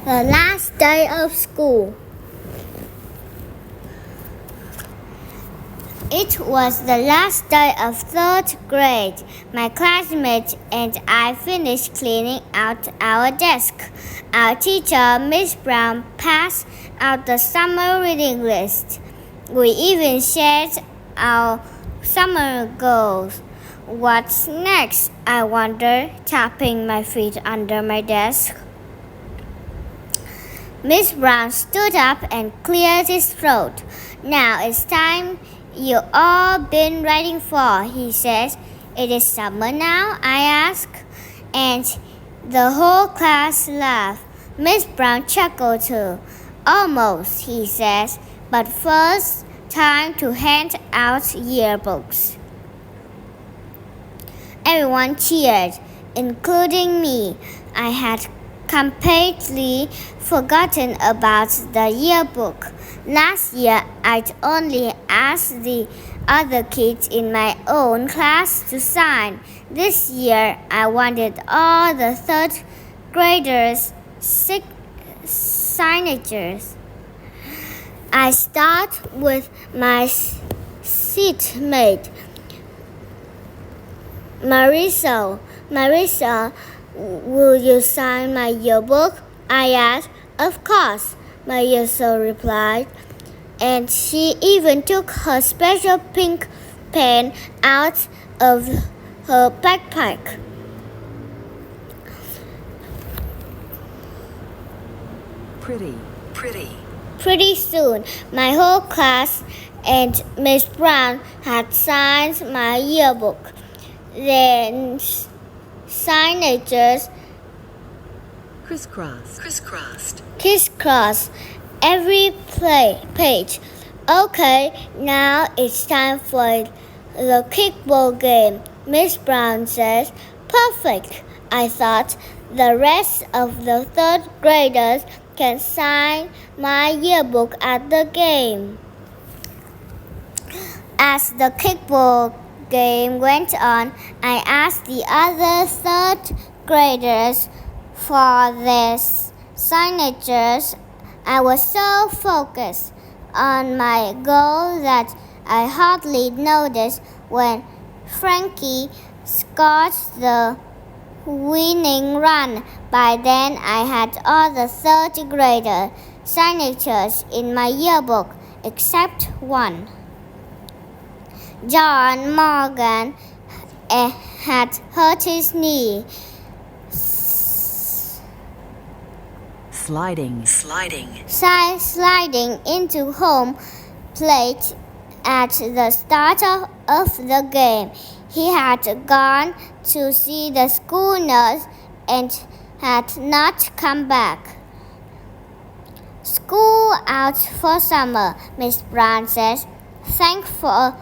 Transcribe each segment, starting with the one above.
The last day of school. It was the last day of third grade. My classmates and I finished cleaning out our desk. Our teacher, Miss Brown, passed out the summer reading list. We even shared our summer goals. What's next? I wondered, tapping my feet under my desk. Miss Brown stood up and cleared his throat. Now it's time you all been waiting for, he says. It is summer now, I ask, and the whole class laughed. Miss Brown chuckled too. Almost, he says, but first, time to hand out yearbooks. Everyone cheered, including me. I had completely forgotten about the yearbook. Last year, I'd only asked the other kids in my own class to sign. This year, I wanted all the third graders' signatures. I start with my seatmate, Marisa. Marisa, will you sign my yearbook? I asked. Of course, Marisa replied, and she even took her special pink pen out of her backpack. Pretty soon, my whole class and Miss Brown had signed my yearbook. Then signatures crisscrossed every page. Okay, now it's time for the kickball game, Miss Brown says. Perfect, I thought. The rest of the third graders can sign my yearbook at the game. As the kickball game went on, I asked the other third graders for their signatures. I was so focused on my goal that I hardly noticed when Frankie scored the winning run. By then, I had all the third grader signatures in my yearbook except one. John Morgan had hurt his knee. Sliding into home plate at the start of the game. He had gone to see the school nurse and had not come back. School out for summer, Miss Brown says. Thanks for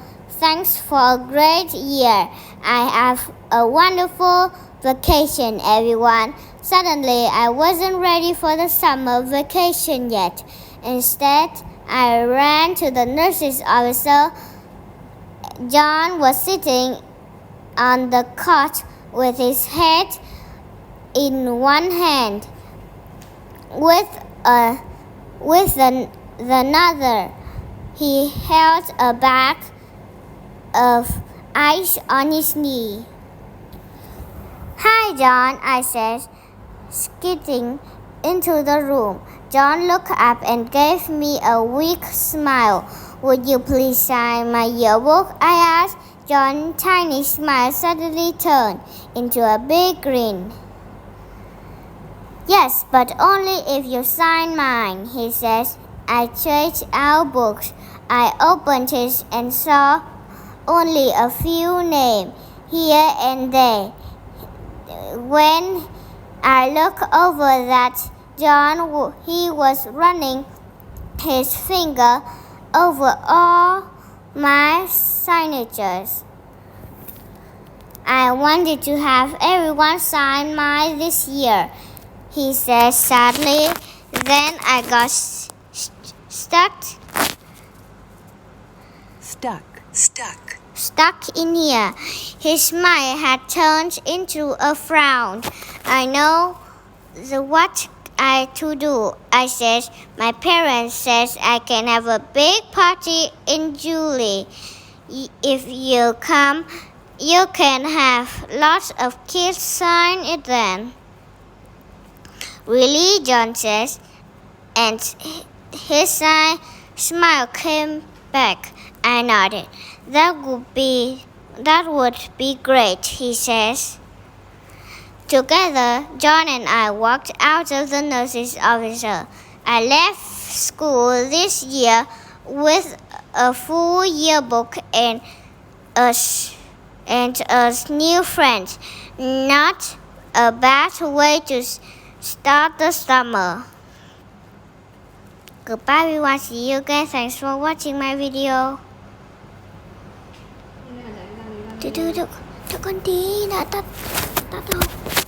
a great year. I have a wonderful vacation, everyone. Suddenly, I wasn't ready for the summer vacation yet. Instead, I ran to the nurse's office. John was sitting on the cot with his head in one hand. With the other, he held a bag of ice on his knee. Hi, John, I said, skidding into the room. John looked up and gave me a weak smile. Would you please sign my yearbook? I asked. John's tiny smile suddenly turned into a big grin. Yes, but only if you sign mine, he says. I checked our books. I opened it and saw only a few names here and there. When I looked over that John, he was running his finger over all my signatures. I wanted to have everyone sign mine this year, he said sadly. Then I got stuck in here. His smile had turned into a frown. I know what I to do? I said, my parents says I can have a big party in July. If you come, you can have lots of kids sign it then. Really, John says, and his smile came back. I nodded. That would be great, he says. Together, John and I walked out of the nurse's office. I left school this year with a full yearbook and a new friend. Not a bad way to start the summer. Goodbye everyone, see you again. Thanks for watching my video. เดี๋ยวก่อนดีนะตัดออก